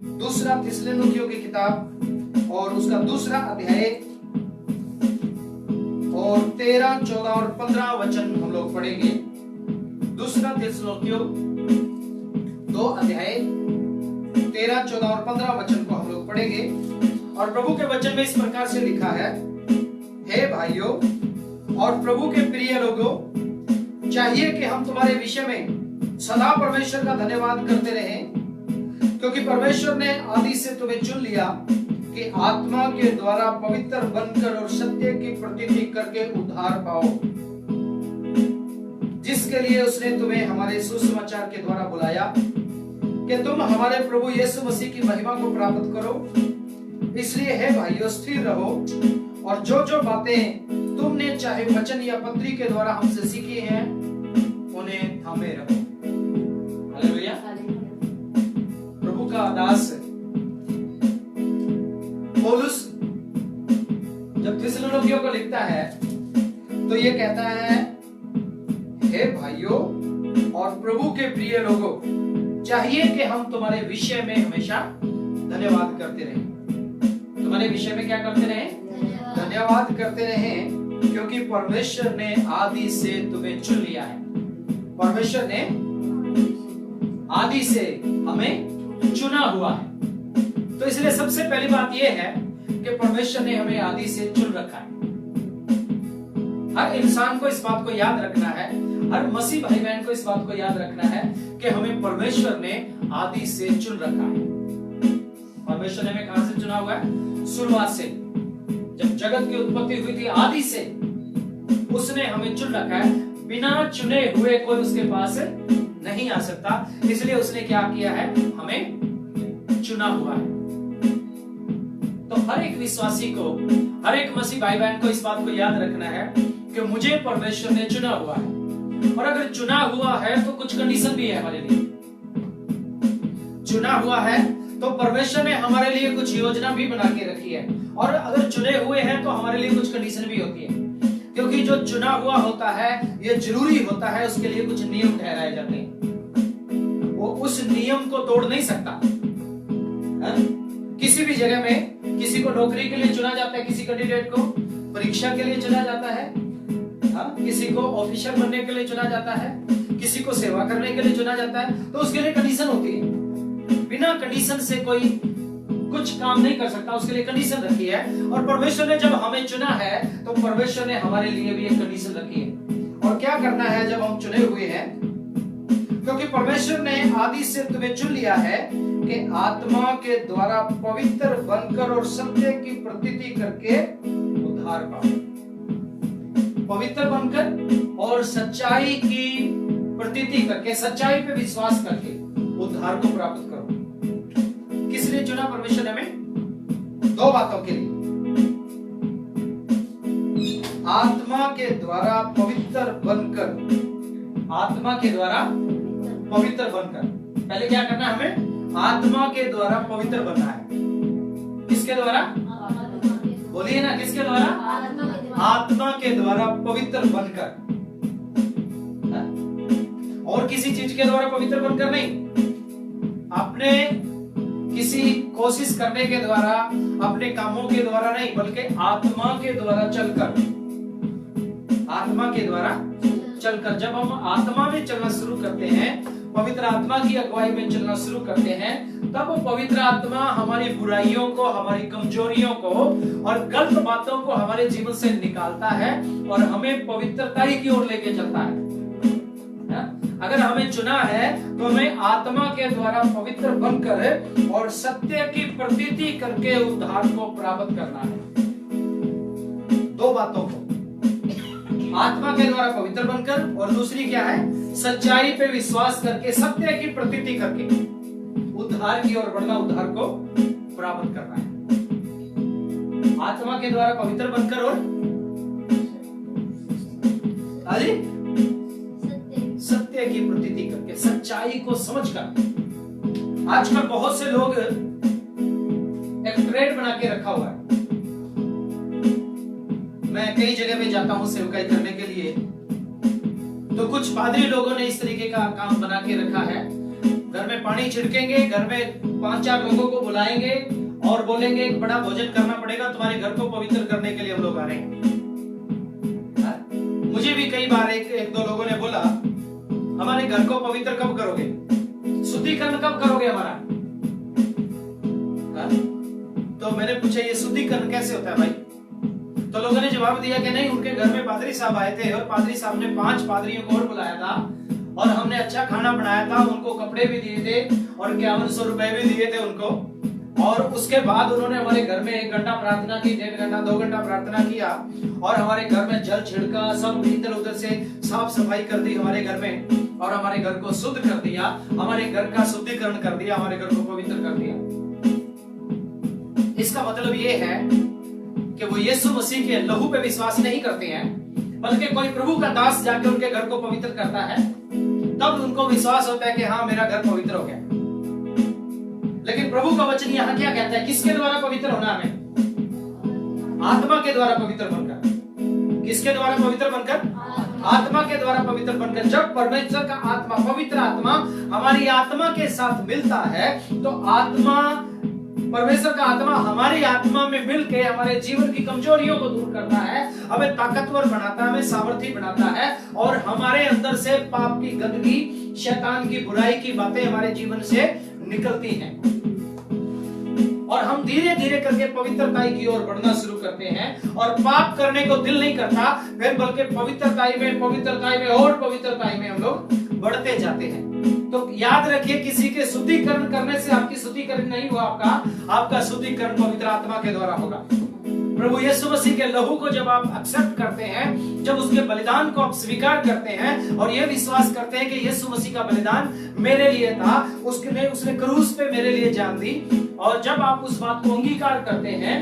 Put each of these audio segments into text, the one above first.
दूसरा थिस्सलुनीकियों की किताब और उसका दूसरा अध्याय और 13, 14 और 15 वचन हम लोग पढ़ेंगे। दूसरा थिस्सलुनीकियों 2 अध्याय 13, 14 और 15 वचन को हम लोग पढ़ेंगे। और प्रभु के वचन में इस प्रकार से लिखा है, हे भाइयों और प्रभु के प्रिय लोगों, चाहिए कि हम तुम्हारे विषय में सदा परमेश्वर का धन्यवाद करते रहें, क्योंकि परमेश्वर ने आदि से तुम्हें चुन लिया कि आत्मा के द्वारा पवित्र बनकर और सत्य की प्रतीति करके उद्धार पाओ, जिसके लिए उसने तुम्हें हमारे सुसमाचार के द्वारा बुलाया कि तुम हमारे प्रभु यीशु मसीह की महिमा को प्राप्त करो। इसलिए हे भाइयों, स्थिर रहो और जो जो बातें तुमने चाहे वचन या पत्री के द्वारा हमसे सीखी हैं, उन्हें थामे रखो। हालेलुया। प्रभु का दास पौलुस जब थिस्सलुनीकियों को लिखता है तो ये कहता है, हे भाइयों और प्रभु के प्रिय लोगों, चाहिए कि हम तुम्हारे विषय में हमेशा धन्यवाद करते रहें। तुम्हारे विषय में क्या करते रहें? धन्यवाद करते रहें, क्योंकि परमेश्वर ने आदि से तुम्हें चुन लिया है। परमेश्वर ने आदि से हमें चुना हुआ है। तो इसलिए सबसे पहली बात यह है कि परमेश्वर ने हमें आदि से चुन रखा है। हर इंसान को इस बात को याद रखना है, हर मसीह भाई बहन को इस बात को याद रखना है कि हमें परमेश्वर ने आदि से चुन रखा है। परमेश्वर ने हमें कहां से चुना हुआ है? शुरुआत से, जब जगत की उत्पत्ति हुई थी, आदि से उसने हमें चुन रखा है। बिना चुने हुए कोई उसके पास नहीं आ सकता। इसलिए उसने क्या किया है? हमें चुना हुआ है। तो हर एक विश्वासी को, हर एक मसीह भाई बहन को इस बात को याद रखना है कि मुझे परमेश्वर ने चुना हुआ है। और अगर चुना हुआ है तो कुछ कंडीशन भी है हमारे लिए। चुना हुआ है तो परमेश्वर ने हमारे लिए कुछ योजना भी बना के रखी है। और अगर चुने हुए हैं तो हमारे लिए कुछ कंडीशन भी होती है, क्योंकि जो चुना हुआ होता है ये जरूरी होता है, उसके लिए कुछ नियम ठहराए जाते हैं। वो उस नियम को तोड़ नहीं सकता। किसी भी जगह में किसी को नौकरी के लिए चुना जाता है, किसी कैंडिडेट को परीक्षा के लिए चुना जाता है, किसी को ऑफिसर बनने के लिए चुना जाता है, किसी को सेवा करने के लिए चुना जाता है। तो उसके लिए कंडीशन होती है। बिना कंडीशन से कोई कुछ काम नहीं कर सकता, उसके लिए कंडीशन रखी है। और परमेश्वर ने जब हमें चुना है तो परमेश्वर ने हमारे लिए भी एक कंडीशन रखी है। और क्या करना है जब हम चुने हुए हैं? क्योंकि परमेश्वर ने आदि से तुम्हें चुन लिया है कि आत्मा के द्वारा पवित्र बनकर और सत्य की प्रतीति करके उद्धार पाओ। पवित्र बनकर और सच्चाई की प्रतीति करके, सच्चाई पे विश्वास करके उद्धार को प्राप्त करो। किस लिए चुना परमेश्वर ने हमें? 2 बातों के लिए। आत्मा के द्वारा पवित्र बनकर, आत्मा के द्वारा पवित्र बनकर। पहले क्या करना है हमें? आत्मा के द्वारा पवित्र बनना है। किसके द्वारा? बोलिए ना, किसके द्वारा? आत्मा के द्वारा पवित्र बनकर। और किसी चीज के द्वारा पवित्र बनकर नहीं, अपने किसी कोशिश करने के द्वारा, अपने कामों के द्वारा नहीं, बल्कि आत्मा के द्वारा चलकर, आत्मा के द्वारा चलकर। जब हम आत्मा में चलना शुरू करते हैं, पवित्र आत्मा की अगुवाई में चलना शुरू करते हैं, तब पवित्र आत्मा हमारी बुराइयों को, हमारी कमजोरियों को और गलत बातों को हमारे जीवन से निकालता है और हमें पवित्रता की ओर लेके चलता है। अगर हमें चुना है तो हमें आत्मा के द्वारा पवित्र बनकर और सत्य की प्रतीति करके उद्धार को प्राप्त करना है। 2 बातों को, आत्मा के द्वारा पवित्र बनकर, और दूसरी क्या है? सच्चाई पे विश्वास करके, सत्य की प्रतीति करके उद्धार की ओर बढ़ना, उद्धार को प्राप्त करना है। आत्मा के द्वारा पवित्र बनकर और सत्य की प्रतीति करके, सच्चाई को समझकर। आजकल बहुत से लोग एक ट्रेड बना के रखा हुआ है। मैं कई जगह में जाता हूं सेवकाई करने के लिए, तो कुछ पादरी लोगों ने इस तरीके का काम बना के रखा है। घर में पानी छिड़केंगे, घर में 5-4 लोगों को बुलाएंगे और बोलेंगे एक बड़ा भोजन करना पड़ेगा, तुम्हारे घर को पवित्र करने के लिए हम लोग आ रहे हैं। मुझे भी कई बार एक दो लोगों ने बोला, हमारे घर को पवित्र कब करोगे, शुद्धिकरण कब करोगे हमारा? तो मैंने पूछा ये शुद्धिकरण कैसे होता है भाई? तो लोगों ने जवाब दिया कि नहीं, उनके घर में पादरी साहब आए थे और पादरी साहब ने 5 पादरियों को और बुलाया था और हमने अच्छा खाना बनाया था, उनको कपड़े भी दिए थे और 5100 रुपए भी दिए थे उनको, और उसके बाद उन्होंने हमारे घर में 1 घंटा प्रार्थना की, 1.5 घंटा 2 घंटा प्रार्थना किया और हमारे घर में जल छिड़का, सब इधर उधर से साफ सफाई कर दी हमारे घर में और हमारे घर को शुद्ध कर दिया, हमारे घर का शुद्धिकरण कर दिया, हमारे घर को पवित्र कर दिया। इसका मतलब ये है कि वो यीशु मसीह के लहू पे विश्वास नहीं करते हैं, बल्कि कोई प्रभु का दास जाके उनके घर को पवित्र करता है, तब उनको विश्वास होता है कि हाँ मेरा घर पवित्र हो गया। लेकिन प्रभु का वचन यहाँ क्या कहता है? किसके द्वारा पवित्र होना हमें? आत्मा के द्वारा पवित्र बनकर। किसके द्वारा पवित्र बनकर? आत्मा के द्वारा पवित्र बनकर। जब परमेश्वर का आत्मा, पवित्र आत्मा हमारी आत्मा के साथ मिलता है, तो आत्मा, परमेश्वर का आत्मा हमारी आत्मा में मिलके हमारे जीवन की कमजोरियों को दूर करता है, हमें ताकतवर बनाता है, हमें सामर्थी बनाता है और हमारे अंदर से पाप की गंदगी, शैतान की बुराई की बातें हमारे जीवन से निकलती हैं और हम धीरे धीरे करके पवित्रता की ओर बढ़ना शुरू करते हैं और पाप करने को दिल नहीं करता, फिर बल्कि पवित्रता में और पवित्रता में हम लोग बढ़ते जाते हैं। तो याद रखिए, किसी के शुद्धिकरण करने से आपकी शुद्धिकरण नहीं हुआ, आपका शुद्धिकरण पवित्र आत्मा के द्वारा होगा। प्रभु यीशु मसीह के लहू को जब आप एक्सेप्ट करते हैं, जब उसके बलिदान को आप स्वीकार करते हैं और यह विश्वास करते हैं कि यीशु मसीह का बलिदान मेरे लिए था, उसने क्रूस पे मेरे लिए जान दी, और जब आप उस बात को अंगीकार करते हैं,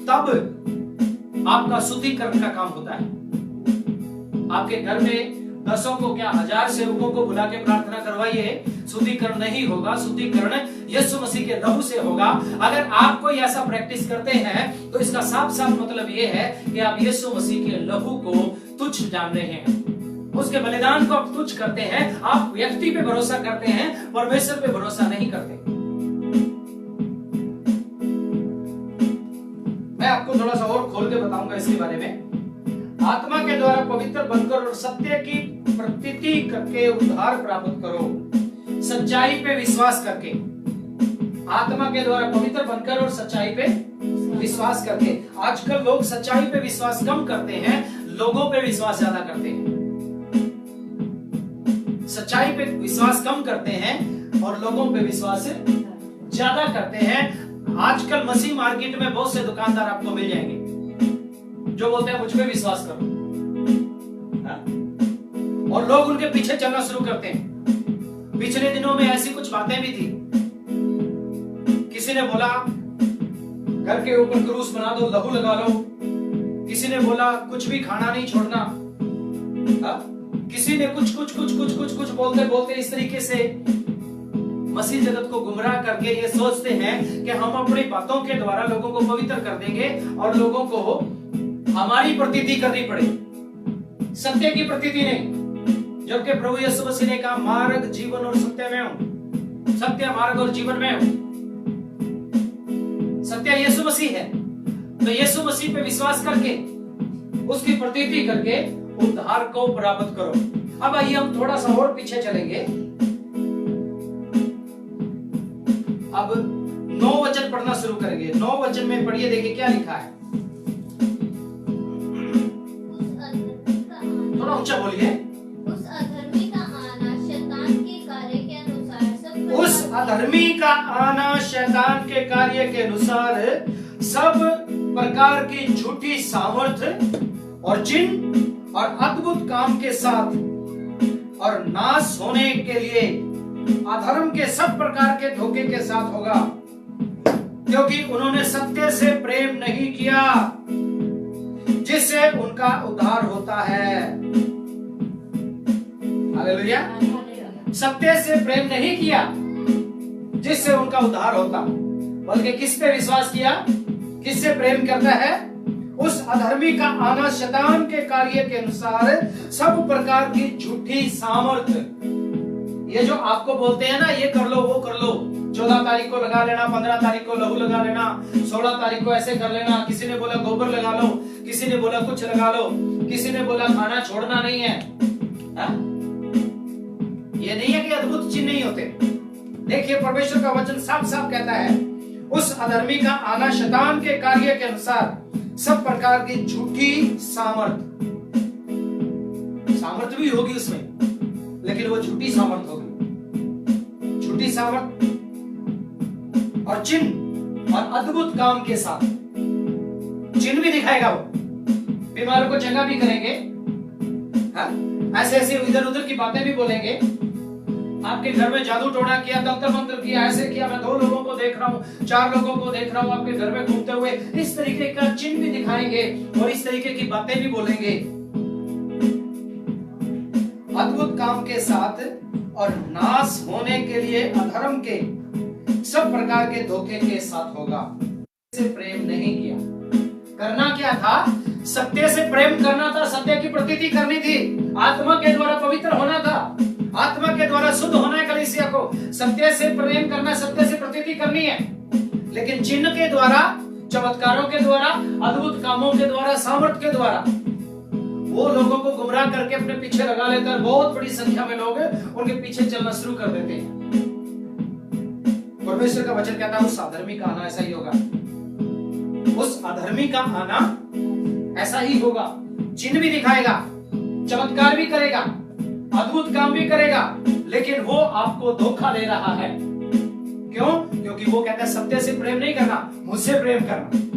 तब आपका शुद्धिकरण का काम होता है। आपके घर में 10 को क्या 1000 सेवकों को बुला के प्रार्थना करवाइए, शुद्धिकरण नहीं होगा। शुद्धिकरण यीशु मसीह के लहू से होगा। अगर आप कोई ऐसा प्रैक्टिस करते हैं तो इसका साफ साफ मतलब ये है कि आप यीशु मसीह के लहू को तुच्छ जान रहे हैं, उसके बलिदान को आप तुच्छ करते हैं। आप व्यक्ति पे भरोसा करते हैं, परमेश्वर पे भरोसा नहीं करते। मैं आपको थोड़ा सा और खोल के बताऊंगा इसके बारे में। आत्मा के द्वारा पवित्र बनकर और सत्य की प्रतीति करके उद्धार प्राप्त करो, सच्चाई पे विश्वास करके। आत्मा के द्वारा पवित्र बनकर और सच्चाई पे विश्वास करके। आजकल लोग सच्चाई पे विश्वास कम करते हैं, लोगों पे विश्वास ज्यादा करते हैं। सच्चाई पे विश्वास कम करते हैं और लोगों पे विश्वास ज्यादा करते हैं। आजकल मसीह मार्केट में बहुत से दुकानदार आपको मिल जाएंगे जो बोलते हैं मुझ पे विश्वास करो, और लोग उनके पीछे चलना शुरू करते हैं। पिछले दिनों में ऐसी कुछ बातें भी थी। किसी ने बोला घर के ऊपर क्रूस बना दो, लहू लगा लो। किसी ने बोला कुछ भी खाना नहीं छोड़ना। किसी ने कुछ बोलते बोलते इस तरीके से मसीह जगत को गुमराह करके ये सोचते हैं कि हम अपनी बातों के द्वारा लोगों को पवित्र कर देंगे और लोगों को हमारी प्रतीति करनी पड़े, सत्य की प्रतीति नहीं। जबकि प्रभु यीशु मसीह ने कहा मार्ग, जीवन और सत्य में हूं। सत्य, मार्ग और जीवन में हूं। सत्य यीशु मसीह है। तो यीशु मसीह पे विश्वास करके, उसकी प्रतीति करके उद्धार को प्राप्त करो। अब आइए हम थोड़ा सा और पीछे चलेंगे। अब 9 वचन पढ़ना शुरू करेंगे। 9 वचन में पढ़िए, देखिए क्या लिखा है। थोड़ा ऊंचा बोलिए। उस अधर्मी का आना शैतान के कार्य के अनुसार सब प्रकार की झूठी सामर्थ और चिन्ह और अद्भुत काम के साथ और नाश होने के लिए अधर्म के सब प्रकार के धोखे के साथ होगा, क्योंकि उन्होंने सत्य से प्रेम नहीं किया जिससे उनका उद्धार होता है। हालेलुया। सत्य से प्रेम नहीं किया जिससे उनका उद्धार होता, बल्कि किस पे विश्वास किया? किससे प्रेम करता है? उस अधर्मी का आना शैतान के कार्य के अनुसार सब प्रकार की झूठी सामर्थ। ये जो आपको बोलते हैं ना, ये कर लो वो कर लो, 14 तारीख को लगा लेना, 15 तारीख को लहू लगा लेना, 16 तारीख को ऐसे कर लेना, किसी ने बोला गोबर लगा लो, किसी ने बोला कुछ लगा लो, किसी ने बोला खाना छोड़ना नहीं है, हा? ये नहीं है कि अद्भुत चिन्ह नहीं होते। देखिए परमेश्वर का वचन साफ साफ कहता है, उस अधर्मी का आना शैतान के कार्य के अनुसार सब प्रकार की झूठी सामर्थ भी होगी उसमें, लेकिन वो झूठी सामर्थ होगी, झूठी सामर्थ और चिन्ह और अद्भुत काम के साथ। चिन्ह भी दिखाएगा, वो बीमारों को चंगा भी करेंगे, ऐसे ऐसे इधर उधर की बातें भी बोलेंगे, आपके घर में जादू टोना किया, तंत्र मंत्र किया, ऐसे किया, मैं 2 लोगों को देख रहा हूँ, 4 लोगों को देख रहा हूँ आपके घर में घूमते हुए, इस तरीके का चिन्ह भी दिखाएंगे और इस तरीके की बातें भी बोलेंगे अद्भुत काम के साथ। और नाश होने के लिए अधर्म के सब प्रकार के धोखे के साथ होगा। से प्रेम नहीं किया, करना क्या था? सत्य से प्रेम करना था, सत्य की प्रतीति करनी थी, आत्मा के द्वारा पवित्र होना था, आत्मा के द्वारा शुद्ध होना है कलीसिया को, सत्य से प्रेम करना, सत्य से प्रतीति करनी है। लेकिन चिन्ह के द्वारा, चमत्कारों के द्वारा, अद्भुत कामों के द्वारा, सामर्थ्य के द्वारा वो लोगों को गुमराह करके अपने पीछे लगा लेता है। बहुत बड़ी संख्या में लोग उनके पीछे चलना शुरू कर देते हैं। परमेश्वर का वचन कहता है उस अधर्मी का आना ऐसा ही होगा, उस अधर्मी का आना ऐसा ही होगा। चिन्ह भी दिखाएगा, चमत्कार भी करेगा, अद्भुत काम भी करेगा, लेकिन वो आपको धोखा दे रहा है। क्यों? क्योंकि वो कहता है सत्य से प्रेम नहीं करना, मुझसे प्रेम करना।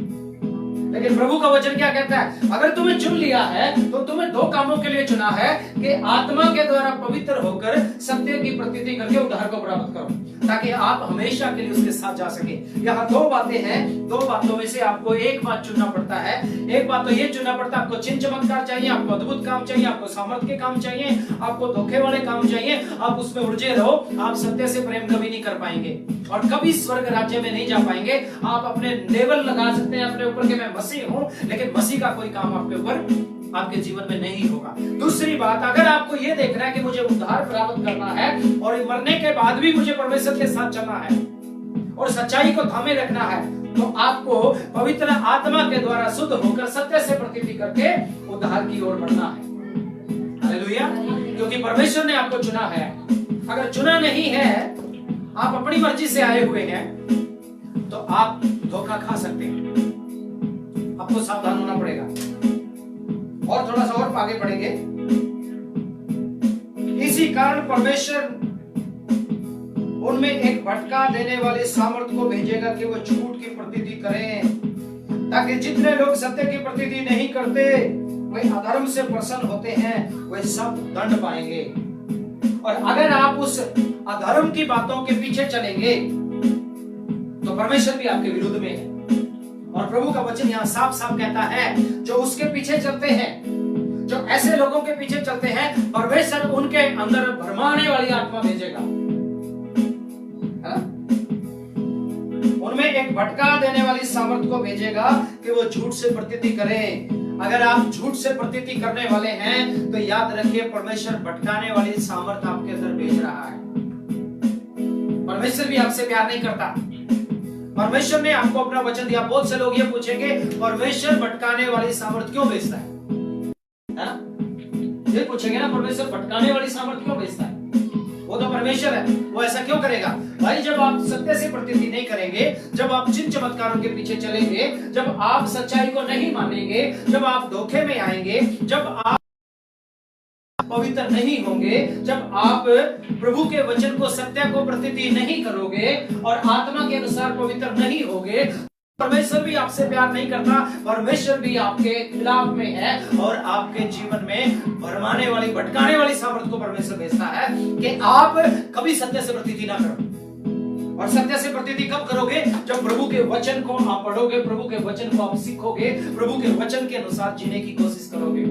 लेकिन प्रभु का वचन क्या कहता है? अगर तुम्हें चुन लिया है तो तुम्हें 2 कामों के लिए चुना है, कि आत्मा के द्वारा पवित्र होकर सत्य की प्रतीति करके उद्धार को प्राप्त करो, ताकि आप हमेशा के लिए उसके साथ जा सके। यहाँ 2 बातें हैं, 2 बातों में से आपको एक बात चुनना पड़ता है। एक बात तो ये चुनना पड़ता है, आपको चिन्ह चमत्कार चाहिए, आपको अद्भुत काम चाहिए, आपको सामर्थ्य के काम चाहिए, आपको धोखे वाले काम चाहिए, आप उसमें उलझे रहो, आप सत्य से प्रेम कभी नहीं कर पाएंगे और कभी स्वर्ग राज्य में नहीं जा पाएंगे। आप अपने लेवल लगा सकते हैं अपने ऊपर कि मैं मसीह हूं, लेकिन मसीह का कोई काम आपके ऊपर आपके जीवन में नहीं होगा। दूसरी बात, अगर आपको यह देखना है कि मुझे उद्धार प्राप्त करना है और मरने के बाद भी मुझे परमेश्वर के साथ चलना है और सच्चाई को थामे रखना है, तो आपको पवित्र आत्मा के द्वारा शुद्ध होकर सत्य से प्रतीति करके उद्धार की ओर बढ़ना है। हालेलुया! क्योंकि परमेश्वर ने आपको चुना है। अगर चुना नहीं है, आप अपनी मर्जी से आए हुए हैं, तो आप धोखा खा सकते हैं। आपको सावधान होना पड़ेगा। और थोड़ा सा और आगे बढ़ेंगे। इसी कारण परमेश्वर उनमें एक भटका देने वाले सामर्थ को भेजेगा कि वो झूठ की प्रतीति करें, ताकि जितने लोग सत्य की प्रतीति नहीं करते, वे अधर्म से प्रसन्न होते हैं, वे सब दंड पाएंगे। और अगर आप उस अधर्म की बातों के पीछे चलेंगे, तो परमेश्वर भी आपके विरुद्ध में है। और प्रभु का वचन यहाँ साफ साफ कहता है, जो उसके पीछे चलते हैं, जो ऐसे लोगों के पीछे चलते हैं, परमेश्वर उनके अंदर भरमाने वाली आत्मा भेजेगा, उनमें एक भटका देने वाली सामर्थ को भेजेगा कि वो झूठ से प्रतीति करें। अगर आप झूठ से प्रतीति करने वाले हैं, तो याद रखिए परमेश्वर भटकाने वाली सामर्थ आपके अंदर भेज रहा है। परमेश्वर भी आपसे प्यार नहीं करता। परमेश्वर ने आपको अपना वचन दिया। बहुत से लोग ये पूछेंगे, परमेश्वर भटकाने वाली सामर्थ क्यों भेजता है? ये पूछेंगे ना, परमेश्वर भटकाने वाली सामर्थ क्यों भेजता है? वो तो परमेश्वर है, वो ऐसा क्यों करेगा? भाई, जब आप सत्य से प्रतीति नहीं करेंगे, जब आप चिन्ह चमत्कारों के पीछे चलेंगे, जब आप सच्चाई को नहीं मानेंगे, जब आप धोखे में आएंगे, जब आप पवित्र नहीं होंगे, जब आप प्रभु के वचन को, सत्य को प्रतीति नहीं करोगे और आत्मा के अनुसार पवित्र नहीं होगे, परमेश्वर भी आपसे प्यार नहीं करता। परमेश्वर भी आपके खिलाफ में है और आपके जीवन में भरमाने वाली, भटकाने वाली सामर्थ को परमेश्वर भेजता है कि आप कभी सत्य से प्रतीति ना करो। और सत्य से प्रतीति कब करोगे? जब प्रभु के वचन को आप पढ़ोगे, प्रभु के वचन को आप सीखोगे, प्रभु के वचन के अनुसार जीने की कोशिश करोगे।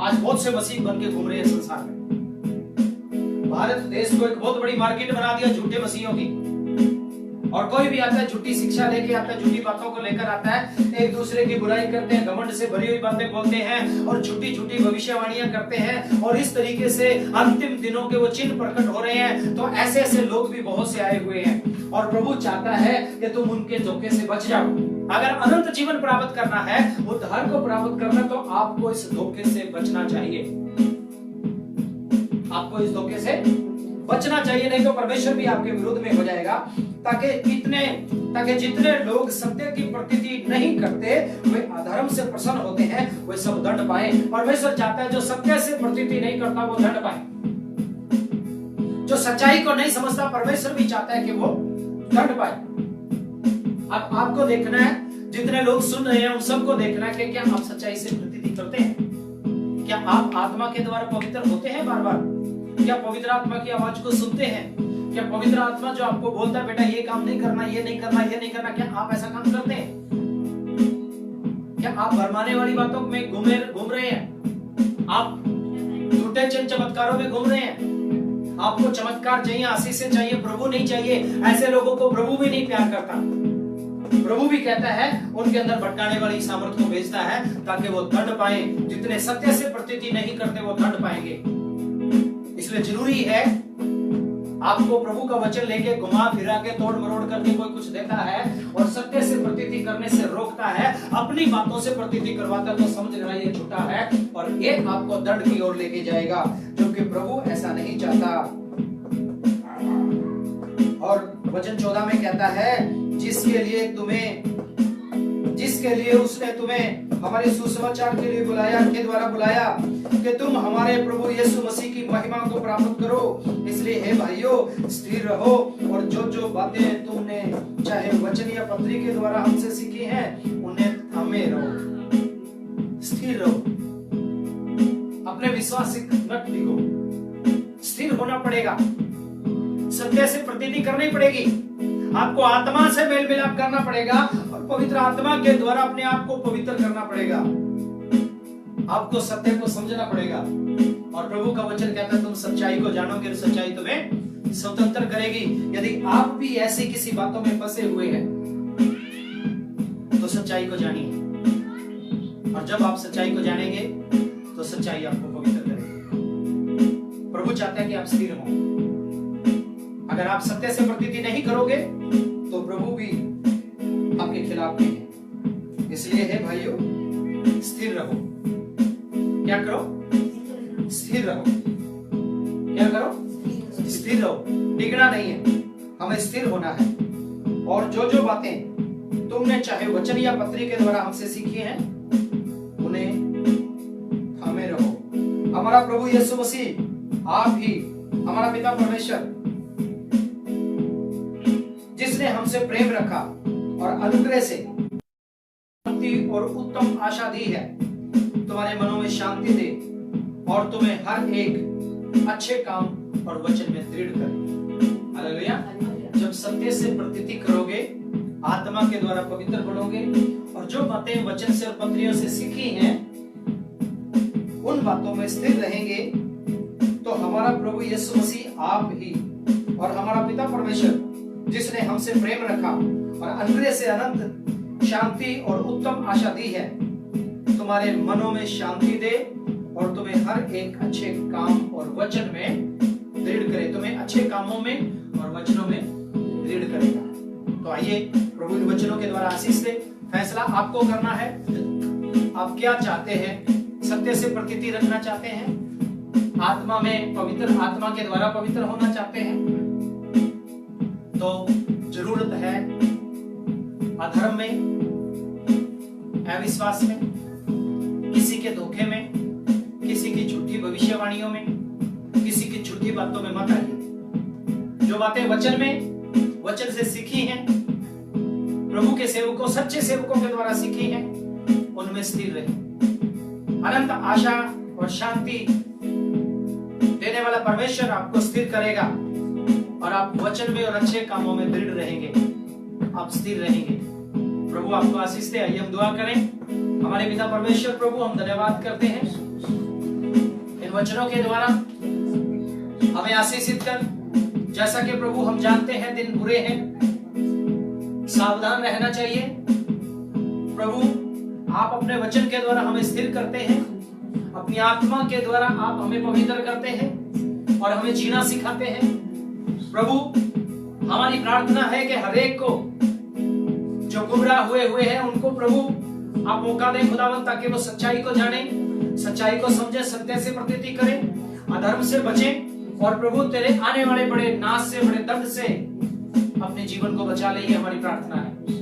आज बहुत से मसीह बन के घूम रहे हैं संसार में। भारत देश को एक बहुत बड़ी मार्केट बना दिया झूठे मसीहों की। और कोई भी आता है झूठी शिक्षा लेके आता है, झूठी बातों को लेकर आता है, एक दूसरे की बुराई करते हैं, घमंड से भरी हुई बातें बोलते हैं और झूठी झूठी भविष्यवाणियां करते हैं और इस तरीके से अंतिम दिनों के वो चिन्ह प्रकट हो रहे हैं। तो ऐसे ऐसे लोग भी बहुत से आए हुए हैं और प्रभु चाहता है कि तुम उनके धोखे से बच जाओ। अगर अनंत जीवन प्राप्त करना है, उद्धार को प्राप्त करना, तो आपको इस धोखे से बचना चाहिए। आपको इस धोखे से बचना चाहिए, नहीं तो परमेश्वर भी आपके विरोध में हो जाएगा। ताकि जितने लोग सत्य की प्रतीति नहीं करते, वे अधर्म से प्रसन्न होते हैं, वे सब दंड पाए। परमेश्वर चाहता है जो सत्य से प्रतीति नहीं करता वो दंड पाए। जो सच्चाई को नहीं समझता, परमेश्वर भी चाहता है कि वो दंड पाए। अब आपको देखना है, जितने लोग सुन रहे हैं उन सबको देखना है कि क्या आप सच्चाई से प्रतीति करते हैं? क्या आप आत्मा के द्वारा पवित्र होते हैं बार बार? क्या पवित्र आत्मा की आवाज को सुनते हैं? क्या पवित्र आत्मा जो आपको बोलता है बेटा ये काम नहीं करना, ये नहीं करना, ये नहीं करना, क्या आप ऐसा काम करते हैं? क्या आप भरमाने वाली बातों में घूम रहे हैं? आप झूठे चमत्कारों में घूम रहे हैं? आपको चमत्कार चाहिए, आशीष चाहिए, प्रभु नहीं चाहिए। ऐसे लोगों को प्रभु भी नहीं प्यार करता। प्रभु भी कहता है उनके अंदर भटकाने वाली सामर्थ को भेजता है ताकि वो दंड पाए। जितने सत्य से प्रतीति नहीं करते वो दंड पाएंगे। इसलिए जरूरी है, आपको प्रभु का वचन लेके घुमा फिरा के तोड़ मरोड़ करके कोई कुछ देता है और सत्य से प्रतीति करने से रोकता है, अपनी बातों से प्रतीति करवाता है, तो समझ लेना ये झूठा है और ये आपको दंड की ओर लेके जाएगा, क्योंकि प्रभु ऐसा नहीं चाहता। और वचन 14 में कहता है जिसके लिए उसने तुम्हें हमारे सुसमाचार के लिए के द्वारा बुलाया कि तुम हमारे प्रभु यीशु मसीह की महिमा को प्राप्त करो। इसलिए हे भाइयों, स्थिर रहो और जो बातें तुमने चाहे वचन या पत्री के द्वारा हमसे सीखी हैं, उन्हें थामे रहो। स्थिर रहो, अपने विश्वास से मत डिगो, स्थिर होना पड़ेगा। सत्य से प्रतीति करनी पड़ेगी, आपको आत्मा से मेल मिलाप करना पड़ेगा और पवित्र आत्मा के द्वारा अपने आप को पवित्र करना पड़ेगा। आपको सत्य को समझना पड़ेगा और प्रभु का वचन कहता है तुम सच्चाई को जानोगे और सच्चाई तुम्हें स्वतंत्र करेगी। यदि आप भी ऐसी किसी बातों में फंसे हुए हैं तो सच्चाई को जानिए, और जब आप सच्चाई को जानेंगे तो सच्चाई आपको पवित्र करेगी। प्रभु चाहता है कि आप स्थिर हो। अगर आप सत्य से प्रतीति नहीं करोगे तो प्रभु भी आपके खिलाफ नहीं है। इसलिए हे भाइयों, स्थिर रहो। क्या करो? स्थिर रहो। क्या करो? स्थिर रहो। डिगना नहीं है, हमें स्थिर होना है। और जो बातें तुमने चाहे वचन या पत्री के द्वारा हमसे सीखी हैं, उन्हें थामे रहो। हमारा प्रभु यीशु मसीह, आप ही हमारा पिता परमेश्वर, जिसने हमसे प्रेम रखा और अनुग्रह से शांति और उत्तम आशा दी है, तुम्हारे मनों में शांति दे और तुम्हें हर एक अच्छे काम और वचन में दृढ़ करे। हालेलुया। जब सत्य से प्रतीति करोगे, आत्मा के द्वारा पवित्र बनोगे और जो बातें वचन से और पत्रियों से सीखी हैं उन बातों में स्थिर रहेंगे, तो हमारा प्रभु यीशु मसीह आप ही और हमारा पिता परमेश्वर, जिसने हमसे प्रेम रखा और अनुग्रह से अनंत शांति और उत्तम आशा दी है, तुम्हारे मनों में शांति दे और तुम्हें हर एक अच्छे काम और वचन में दृढ़ करे। तुम्हें अच्छे कामों में और वचनों में दृढ़ करेगा। तो आइए प्रभु के वचनों के द्वारा आशीष दे। फैसला आपको करना है, आप क्या चाहते हैं? सत्य से प्रतीति रखना चाहते हैं? आत्मा में पवित्र, आत्मा के द्वारा पवित्र होना चाहते हैं? तो जरूरत है अधर्म में, अविश्वास में, किसी के धोखे में, किसी की झूठी भविष्यवाणियों में, किसी की झूठी बातों में मत आइए। जो बातें वचन में, वचन से सीखी हैं, प्रभु के सेवकों, सच्चे सेवकों के द्वारा सीखी हैं, उनमें स्थिर रहे। अनंत आशा और शांति देने वाला परमेश्वर आपको स्थिर करेगा और आप वचन में और अच्छे कामों में दृढ़ रहेंगे, आप स्थिर रहेंगे। प्रभु आपको आशीष दे। आइए हम दुआ करें। हमारे पिता परमेश्वर प्रभु, हम धन्यवाद करते हैं इन वचनों के द्वारा हमें आशीषित कर। जैसा कि प्रभु हम जानते हैं दिन बुरे हैं, सावधान रहना चाहिए। प्रभु आप अपने वचन के द्वारा हमें स्थिर करते हैं, अपनी आत्मा के द्वारा आप हमें पवित्र करते हैं और हमें जीना सिखाते हैं। प्रभु हमारी प्रार्थना है कि हर एक को जो गुमराह हुए हैं उनको प्रभु आप मौका दें खुदावंद, ताकि वो सच्चाई को जाने, सच्चाई को समझे, सत्य से प्रतीति करें, अधर्म से बचें और प्रभु तेरे आने वाले बड़े नाश से, बड़े दर्द से अपने जीवन को बचा ले। ये हमारी प्रार्थना है।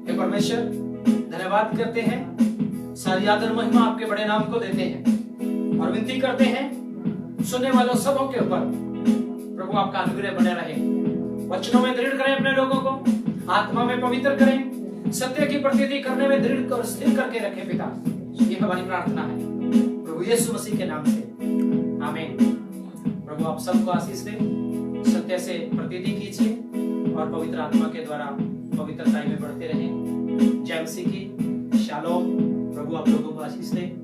हे परमेश्वर धन्यवाद करते हैं, सारी आदर महिमा आपके बड़े नाम को देते हैं और विनती करते हैं सुनने वालों सबों के ऊपर प्रभु आपका अनुग्रह बने रहे। वचनों में दृढ़ करें अपने लोगों को, आत्मा में पवित्र करें, सत्य की प्रतीति करने में दृढ़ और स्थिर करके रखें पिता। ये हमारी प्रार्थना है प्रभु यीशु मसीह के नाम से, आमीन। प्रभु आप सबको आशीष दे, सत्य से प्रतीति कीजिए और पवित्र आत्मा के द्वारा पवित्रता में बढ़ते रहें। जय मसीह की शालोम। प्रभु आप लोगों को आशीष दे।